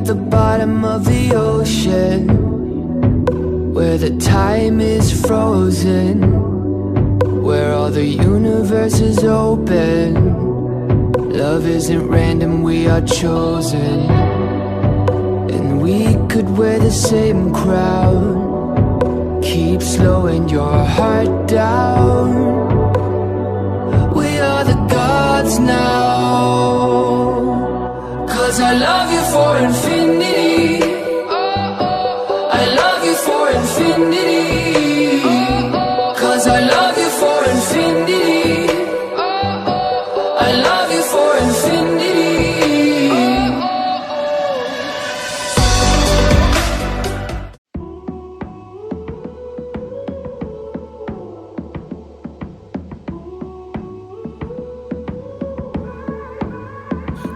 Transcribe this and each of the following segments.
at the bottom of the ocean, where the time is frozen, where all the universe is open. Love isn't random, we are chosen. And we could wear the same crown, keep slowing your heart down. We are the gods now, 'cause I love you for infinity. I love you for infinity. 'Cause I love you for infinity. I love you for infinity.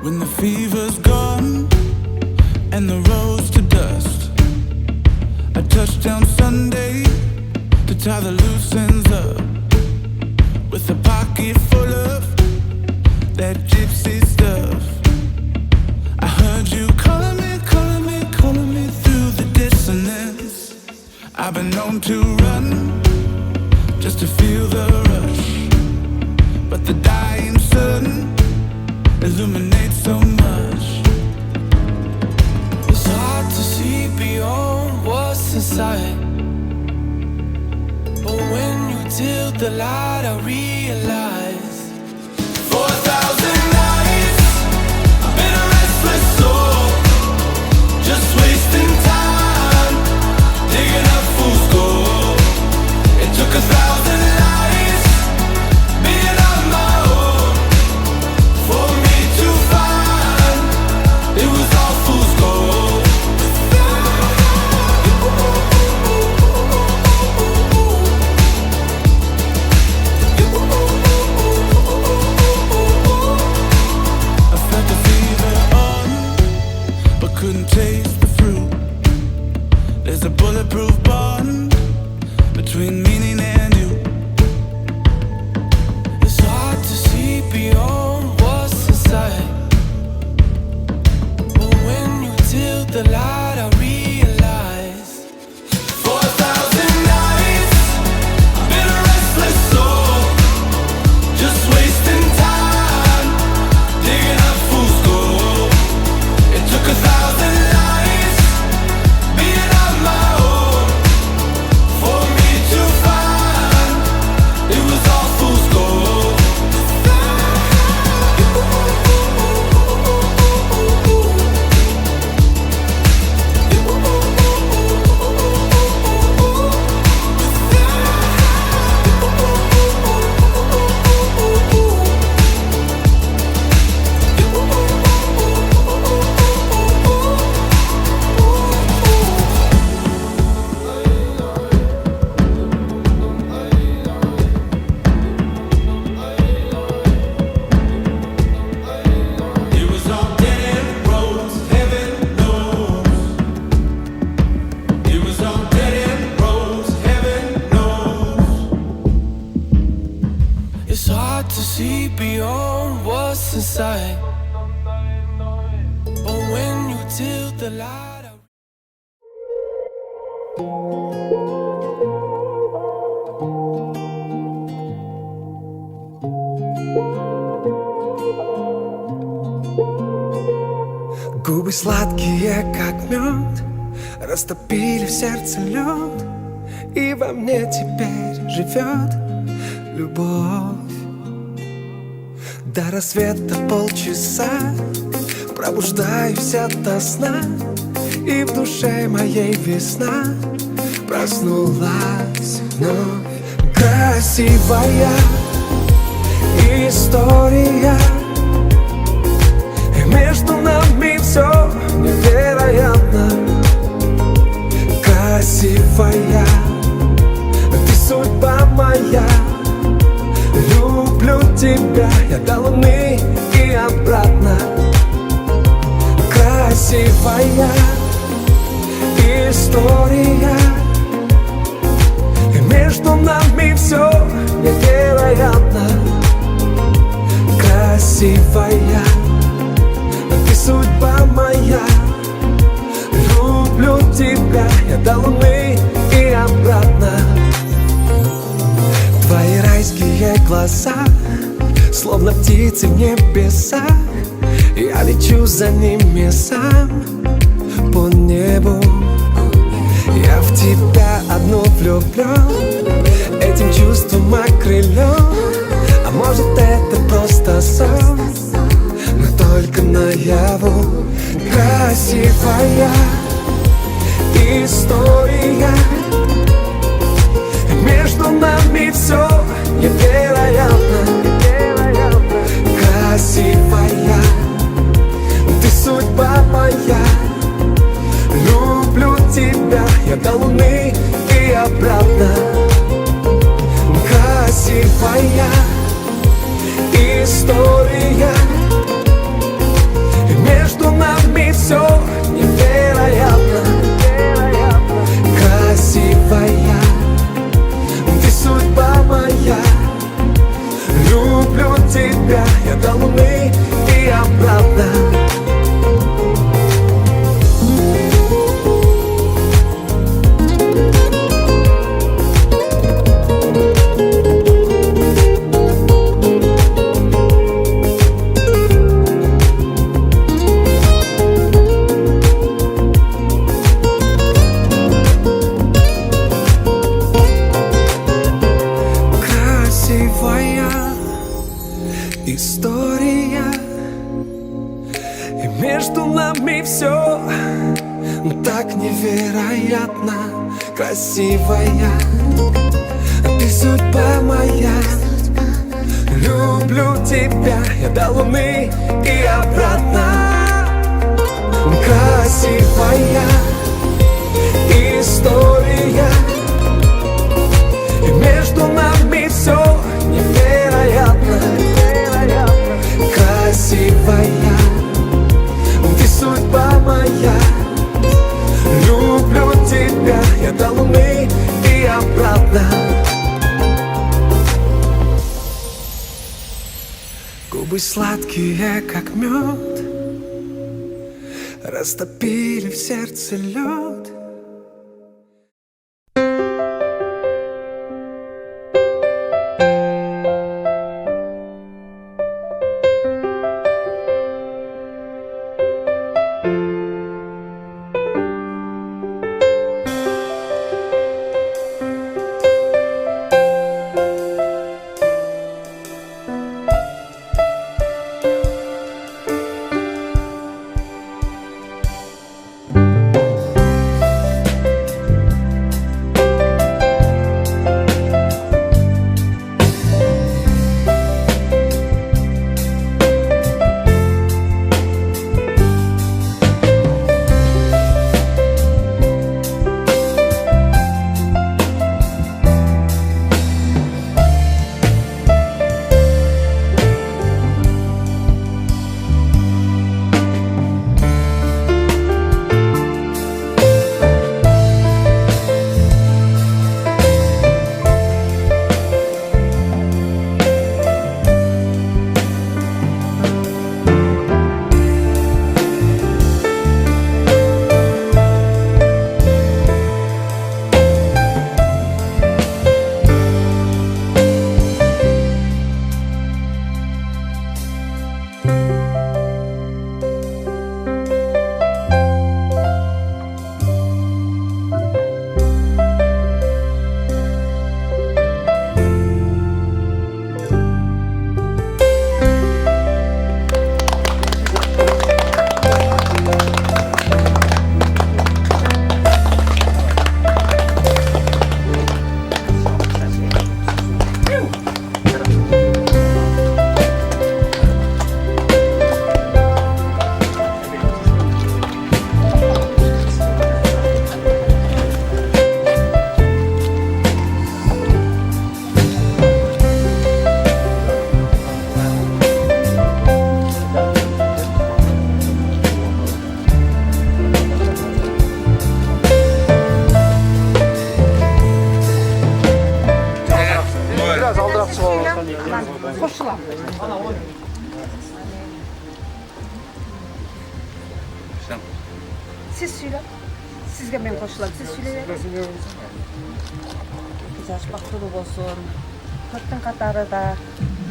When the fever's gone and the road's to dust, I touched down Sunday to tie the loose ends up, with a pocket full of that gypsy stuff. I heard you calling me, calling me, calling me through the dissonance. I've been known to run just to feel the rush, but the dying sun illuminates so much. It's hard to see beyond what's inside, but when you tilt the light I realize 4,000 nights I've been a restless soul, just wasting time, digging up fool's gold. It took 1,000 lives being on my own for me to find it was all fool's gold. I felt the fever on, but couldn't taste the fruit. There's a bulletproof bond between meaning and you. It's hard to see beyond what's inside, but when you tilt the light I realize 4,000 nights I've been a restless soul, just wasting time, digging up fool's gold. It took 1,000 lives being on my own for me to find it was all fool's gold. It was all dead end roads, heaven knows. It was all dead end roads, heaven knows. It's hard to see beyond what's inside, but when you tilt the light I Губы сладкие, как мед, растопили в сердце лед, и во мне теперь живет любовь. До рассвета полчаса пробуждаюсь ото сна, и в душе моей весна проснулась вновь. Красивая история, и между нами все невероятно. Красивая, ты судьба моя, люблю тебя я до луны и обратно. Красивая история, и между нами все невероятно. Красивая, ты судьба моя, я до луны и обратно. Твои райские глаза, словно птицы в небесах. Я лечу за ними сам по небу. Я в тебя одну влюблен, этим чувством окрылен. А может это просто сон, но только наяву. Красивая история, между нами все невероятно. Красивая, ты судьба моя. Люблю тебя я до луны и обратно. Красивая история, между нами все невероятно. Красивая, ты судьба моя. Люблю тебя я до луны и обратно. История, и между нами все так невероятно. Красивая, ты судьба моя. Люблю тебя я до луны и обратно. Красивая история, и между нами все невероятно. Красивая, ты судьба моя. Люблю тебя я до луны и обратно. Губы сладкие, как мед, растопили в сердце лед. Koşulam. Siz söyle. Sizge ben koşulam, siz söyleyin. Yaş baktulu olsun. Köptün katarı da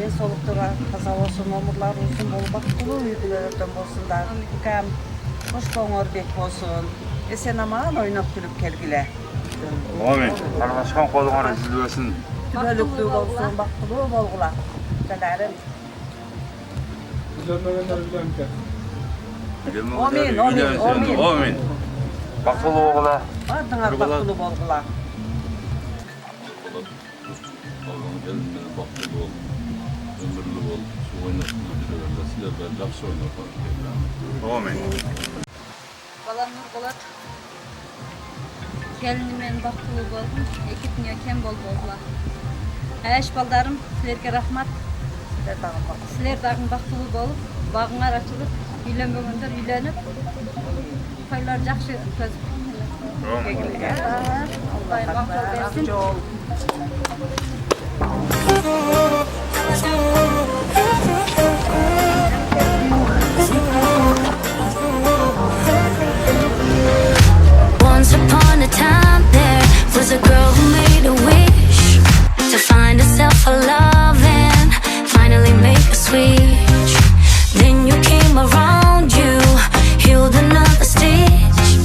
ben soluktuğa taza olsun, omurlar olsun, bol baktulu uygulardan olsunlar. Hikam hoş koңор bek olsun. Sen aman oynap gülüp kelgile. Amin. Arlaşkan kolunları üzülüyorsun. Tübölüklü olsun, baktulu bolgula. Gelerim. Amin, amin, amin. Amin. Bakılı oğula. Ardına baktulu bolgula. Allah'ın elinden baktığı ol, ömürlü ol, şu oynasın ödüllerinde sizlerden жақсы ойнап Amin. Balam Nur Bolat. Gelinimen baktulu bolgun, iki dünya kem bol bolgula. Әш балдарым, sizlerge rahmat. Sizler dağın baktulu bolup, bağыңar açılıp, үйленбөгөндөр үйленip, toylar жақсы өткözүp. Allah maqtal bersin. Once upon a time there was a girl who made a wish to find herself a love and finally make a switch. Then you came around, you healed another stitch,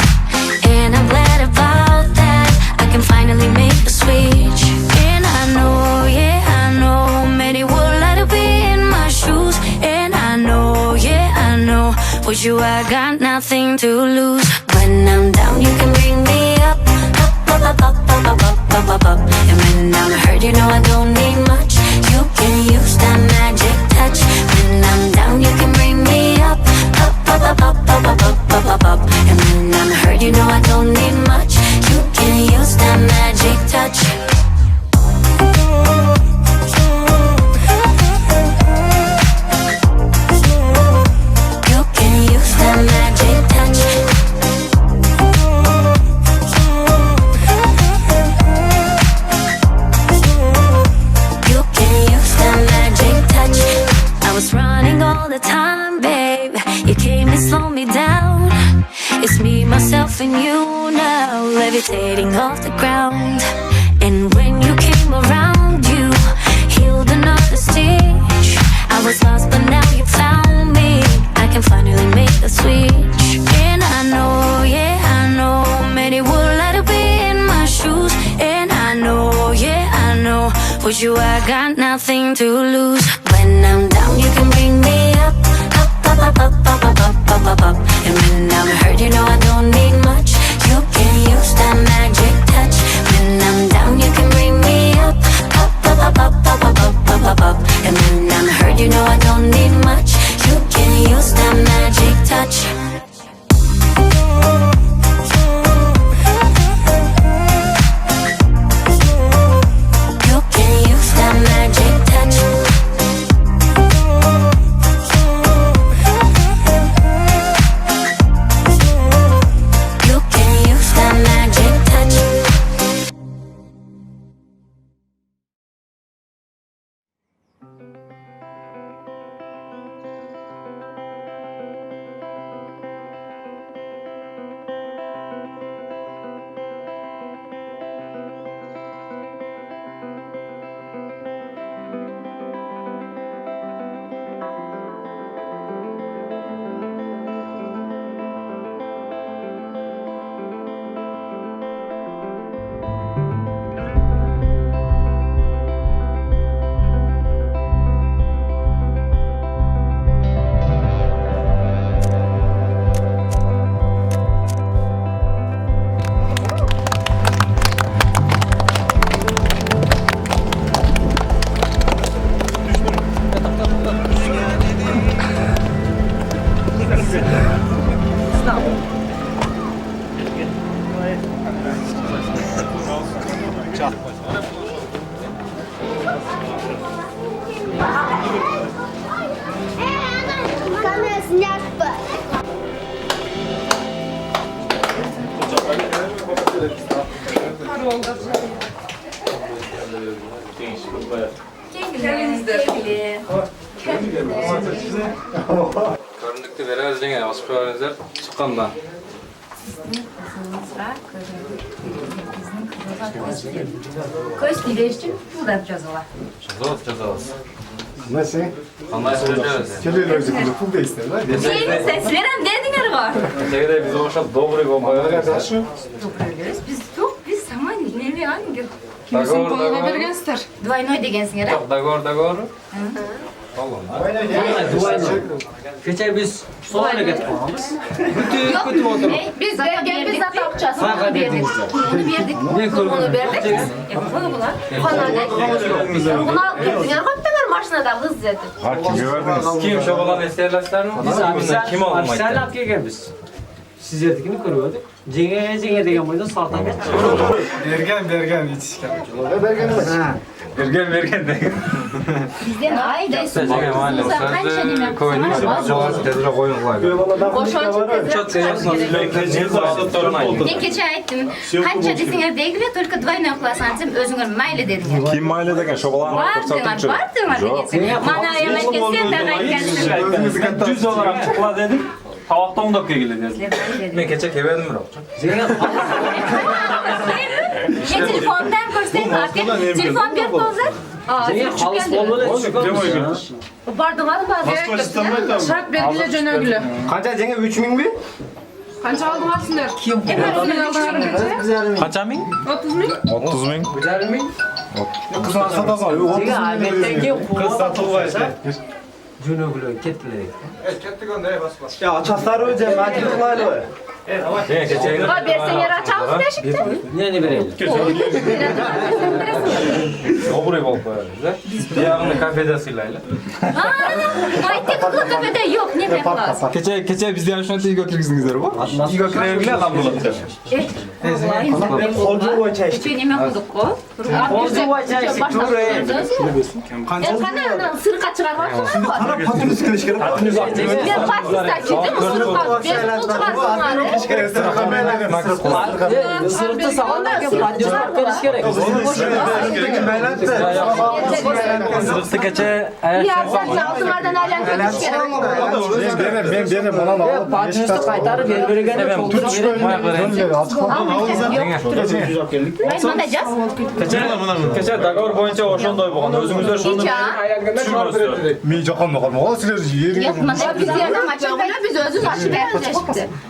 and I'm glad about that. I can finally make a switch. And I know, yeah, I know many would like to be in my shoes. And I know, yeah, I know with you I got nothing to lose. When I'm down, you can bring me up, up, up, up, up, up, up, up, up, up. And when I'm hurt, you know I don't need much. You can use that magic touch. When I'm down, you can bring me up, up, up, up, up, up, up, up, up, up, up. And when I'm hurt, you know I don't need much. You can use that magic touch. You can use that magic touch. You can use that magic touch. I was running all the time, babe. You came and slowed me down. It's me, myself, and you now, levitating off the ground. And when you came around, you healed another stitch. I was lost, but now you found me. I can finally make a switch. And I know, yeah, I know many would like to be in my shoes. And I know, yeah, I know with you I got nothing to lose. When I'm down, you can bring me up, up, up, up, up, up, up, up, up, up. And when I'm hurt, you know I don't need much. You can use that magic touch. When I'm down, you can bring me up, up, up, up, up, up, up, up, up, up. And when I'm hurt, you know I don't need much. You can use that magic touch. You can use that magic touch. You can use that magic touch. Көрүндүктү беребиз деген алышып бериңиздер. Чыкканда. Köz dileşçi bu da cazala. Жазабыз. Nasıl? Кандай сөйлөбүз? Kelin özgürlüğü pul da ister lan. Sizler hem dedinger go. Кечеге биз окшоп добрый болмой Arkadaşı. Biz yok biz саман неме ангел. Kimsin konuda bergensiz? Двойной дегенсиңер. Дагор. Keçe biz sol hareket yapmamız. Kötü otur. Biz biz zat akçasını onu verdik. Onu verdik. Onu verdik. Bunu bular. Bunu alıp gittiler. Kaptanlar maşinada hız zedi. Kime verdiniz? Kim şobalan esterlerler mi? Kim olmaydı? Sen laf gelgen biz. Siz yerdikini görüyorduk. Cenge degen boyda saltan geç. Bergen yetişken. Ne bergen mi? Bergen de. Bizden ayda Cenge mahalle olsa koyun cevap tedbir koyun koyun. Çok yansın Ne keçe aytdım. Kança desinger degile только двойной класс антим özüңөр mayle dediler. Kim mahallede degan şobalan Bardılar degенсиң. Mana yemek ketsen ben aytkanсың. Düz olarak çıkla dedim. Tavakta 10 dakika geldi. Ben keçe keverdim mi? Ne telefondan korsayım artık. Telefon bir bozar. Cenge halis bolmalı çıkıyormuş. Bardılar bazı. Şart belgile jönögülü. Kanca Cenge 3000 mi? Kança aldın aslında? Kim? Kaça ming? 30 bin. 30 ming. Güzel mi? Kız satasa 30 bin. Cenge albetten ki Kız satılmaysa. Jönögülü kettiler. Ya açasları öce macitler. Cenge keçe. Ga bersen yer açalım beşikte. Ne verelim? Добрый болып koyarız. Diyağını kafede silayla. Aytek kızlı kafede yok ne beklas. Keçe bizden şuna tey götürgüzüngizler bu. İyi götürebilen kambular. Olcu o çay içti. Hiç neme kıldık ko. Olcu o çay içti, dur Kanka sır kaçırar var mı? Ana patını sıkılışkırı. Ben Pakistan çıktım sır kaç. Ben tutmaz Isırıktı sağlarken radyosuna karış gerek. Sırıksı keçe Ya sen altınlardan halen karış gerek. Ben dene bana da. Partneristi kaytarıp birbirine keçe dagor boyunca oşondoy bolgan. Özüңүzдөр şonu Mi jakan mı kalma? O sizler yeri. Biz yerden açıp biz özümüz açıp vereceğiz.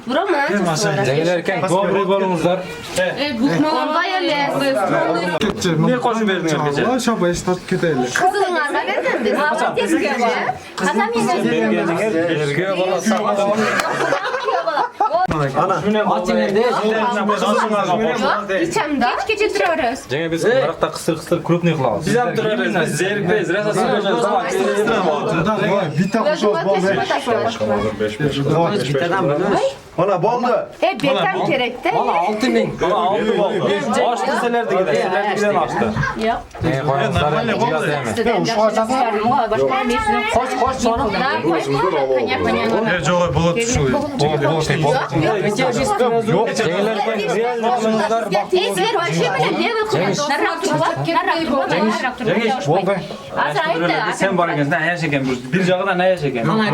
Buramı Cengilerken добрый bolуңуздар. Onda yerle. Ne koşu berdiңер keçe? Şaba estat keteyle. Kızıllarına verdin biz. Ama tezgah var. Adam Berge bola sağda. Atимерде İçemde. Geç gece duruyoruz. Cenge biz barakta kısır krupny kılabız. Biz hem durarız. Biz zerikpeyiz. Rasa süreceğiz. Tamam. Bitta kuşoz bol ver. Bana boldu. Hep bekten gerekti. Valla 6000. Bana 6 oldu. Açtı selerdi gider. Selerdi giden açtı. Yok. Cenge koyunlar biraz yeme. Başka bir sürü. Koş sonra. Joy bulut şu. Yok. Cengilerken real bolуңуздар. Ezber вообще менен не кылат? Narrak. Азыр айтты. Sen бар екенсің, аяш екен. Bir жағы ne аяш екен. Ондай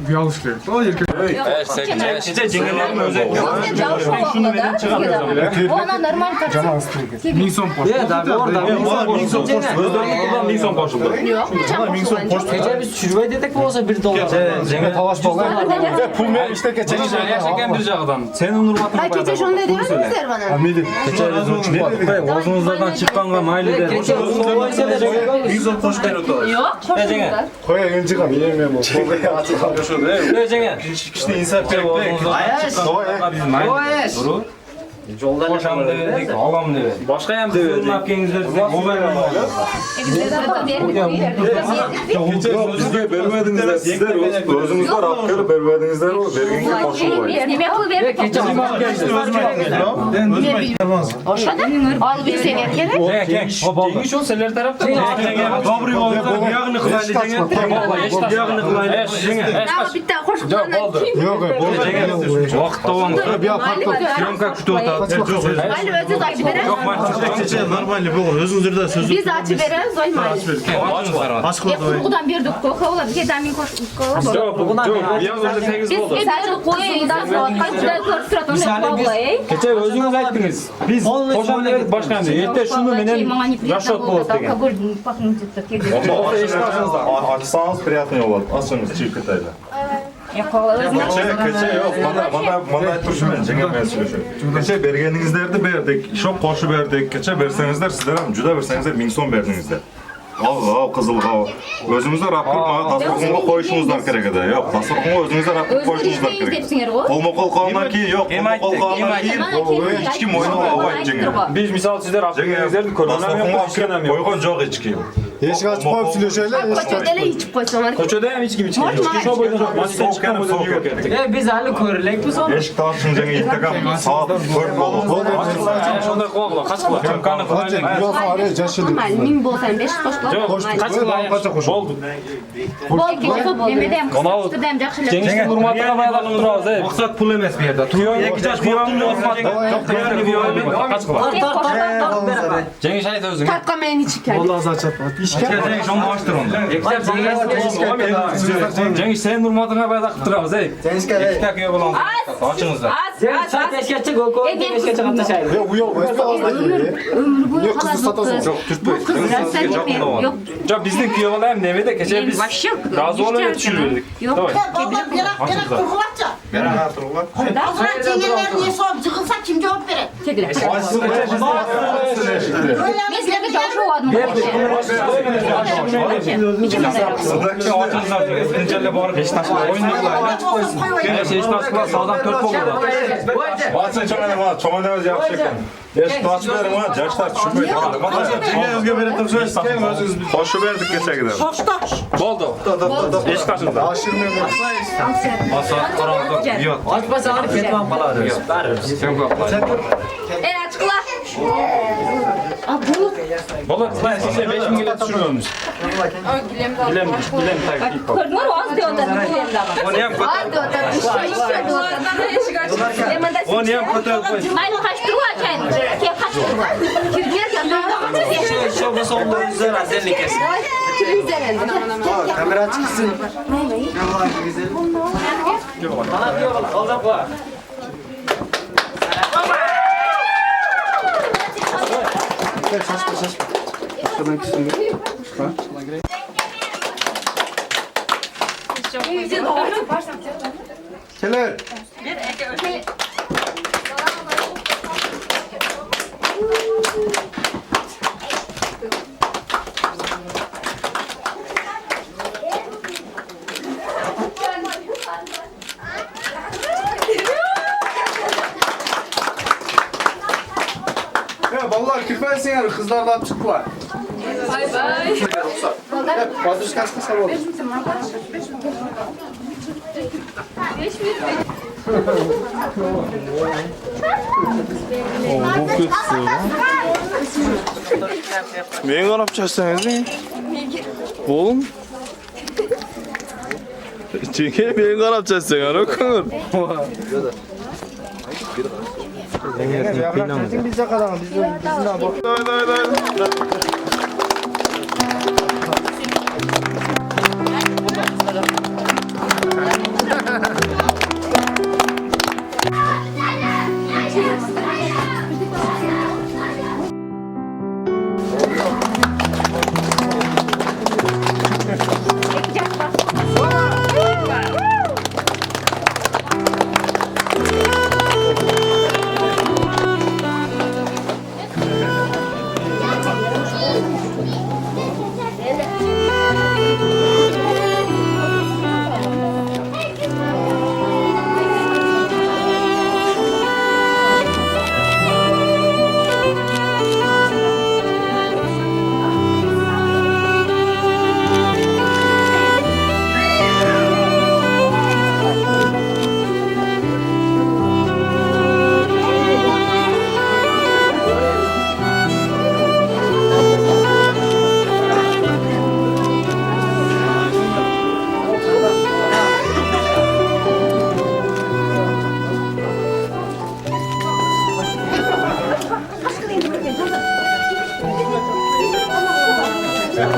Yanlış gerek. O yerke. Keçe cengelerin özü. Şunu verin çıkamıyorum. Ona normal Cama ıstırık. Minson poştu. Minson poştu. Özlerinin kullan Minson poştu. yok. Gece biz çürüve dedik mi olsa bir dolar. Cenge Talaş bol. Pul ver işte geçen. аяш екен bir жағынан. Senin hurmatın Ay keçe şunu dedi misler bana? Ameli. Keçe Ozunuzlardan çıkkanға майлы де. Minson poştu beri oturur. Yok. Koya öncüga bilemiyorum o. Koya açık. Cenge. İşte insaf berip ozunuzlardan çıkkanға biz mайлы. Koşam dedik, ağam dedik. Başka hem dedik. Fırın apkenizler dedik. Bizde vermedinizler sizler özünüzler apkeli vermedinizler o verginge koşul koyun. Yemek kıl verip al bir sene gerek. Cengi şu seller tarafta. Добрый болуңуздар. Бuyağını кылайлы Cengi. Buyağını kılайлы. Ama bitti hoş kullanın. Yok boldu. Вакытта болуңуздар. Съемка күтүп атабыз. Mayli özünüz açı berem. Yok Normalde bu özünüzde sözü. Biz açı beremiz oy mayli. Kurgudan berdik kola bir kedem min koştuk. Biz sadece koyuydan soğutkan güzel körüp turatın hep kolayı. Geçen özünüz ayttınız. Biz koşan dedik başkan diye. Yette şunu menen yaşat bolot degen. Açsanız приятный olur. Açsanız çiğketayla. Keçe yok. Mana aytmışım ben. Жеңе мен сөйлөшөм. Keçe бергениңиздерди бердик. Шок кошуп бердик. Keçe берсеңиздер, сиздер ham juda берсеңиздер 1000 сом бердиңиздер. Al kızılga. Özünüzde rapkırma, tasarrufuna koyuşunuzlar kerek ede. Yok, tasarrufuna özünüzde rapkır koyuşunuzlar kerek. Kolma kol kalman ki, yok, kolma kol kalman ki, hiç kim oyunu almayın cenge. Biz misal sizler rapkırınızlardı tasarrufuna koygan çok hiç kim. Eşik açıp koyup söylüyorlar. Koçödele içip koysalar. Koçöde hem hiç kim içki. Şu boyda maçtan çıkan boyda yok ettik. Biz hali körlek bu son. Eşik taşın cenge ittikam saat 4 bolu. Şonda kola, kaç kola? Kanı falan. Biraz araya caşıldı. Min bolsan 5 koşlar. Yok, kaç kola? Oldu. Demedem kıstırdım jakşılap. Cengiz Nurmat'la bayalaqın durabız. Maqsad pul emas bu yerda. Tuyon 2 jaş kuyamni osmatdi. Kaç kola? Cengiz ayt özüň. Takka men içip geldi. Vallahi zaçap. İşke. Cengiz şonu baştır onu. Cengiz sen Nurmat'la bayalaqıp durabız. İki takıya bolan. Açыңызlar. Saat eşketçi goko. Eşketçi kapta şayır. Ya bu yol başka ağızda geliyor. Ömür boyu Yok kızı satasın. Çok Türkpöy. Yok. Ya bizden kuya bola hem demede keçe biz razı olana düşürürdük. Yok. Vallahi berak kurgulatça. Berak turgulat. Azra çengeler niye sorup çıkılsa kim cevap verir? Çekile. Bizlere jakşı ovadım. Açыңызlar. Tinçelle barıp Beşiktaş'la oynuyorlar. Beşiktaş'la sağdan 4 gol oldu. Batsın çoğana öz yapacak ekan. Eşik açıp berim ha, jaşlar tushunmaydi. Cengizga beretdim söz. Qo'shib berdik kechagida. Bo'ldi. Eşik açıldı. Aşırmıyor. Asa qarang'da yo'q. Açmasa arif ketmem kaladi. Sen qo'yaplar. Açıkla. Bu. Bo'ldi. Siz 5000 ga tushirganmiz. Bilem takip. Ko'rdinglar az diyorlar. Onu ham Onu ham ko'tarib qo'y. Mayli qaştırma açayım. Ke qaştırma. Kirger yandan. Şu sonunda güzel azellik kesin. Kamera çıksın. Bana diyor bana. Olacak bu. Keler. Ya vallahi kirpensin yani kızlardan çıktılar. Bay bay. Padış kaç kısa oldu? Meni qarab chasangiz. Oğlum. Cenge meni qarab chasang, ana ko'ngil. Bize kadar bizden bak. Таза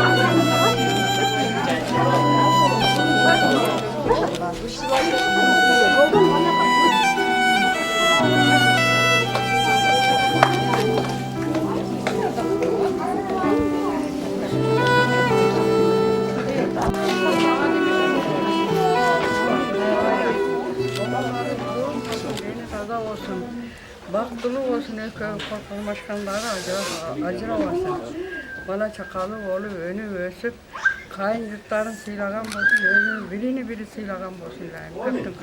болсын, бақыттылы болсын, екеуі қорқылмашқандары ажырабасын. Бала чақалы болып, өніп өсіп, қайын жұрттарын сыйлаған болсын, өзінің біріне-бірі сыйлаған болсын. Көптің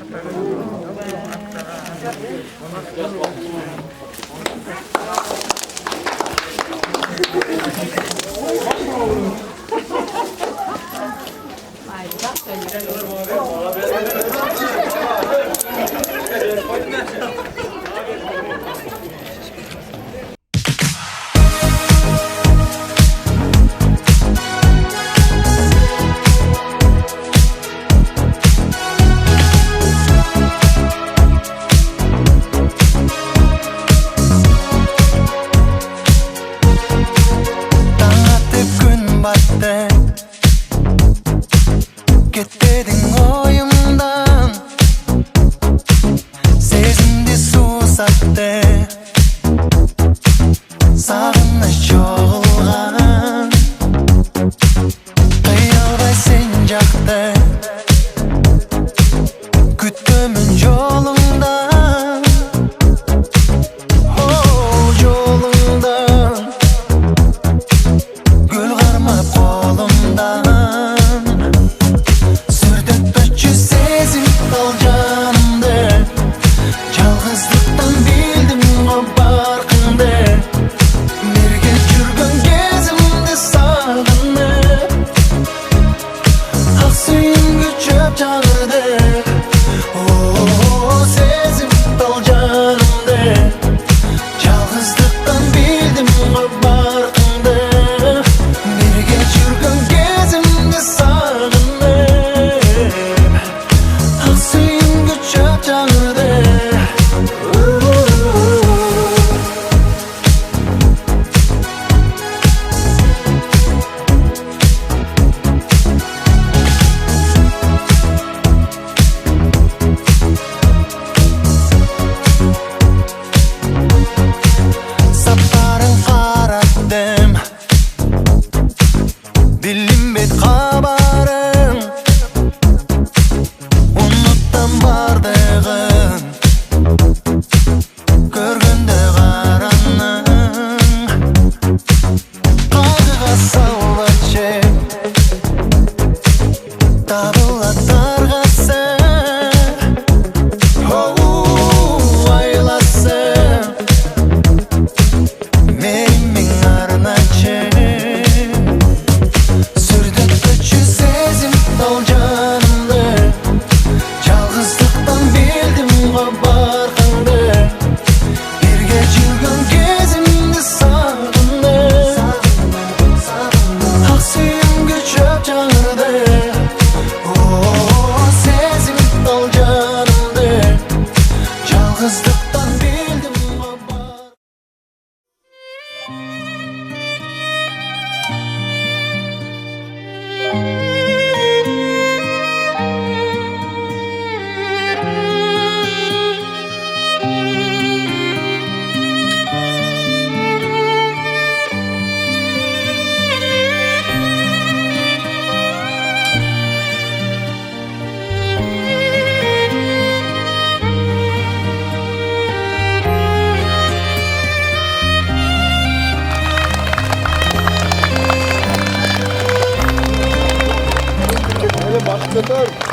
Başlatar.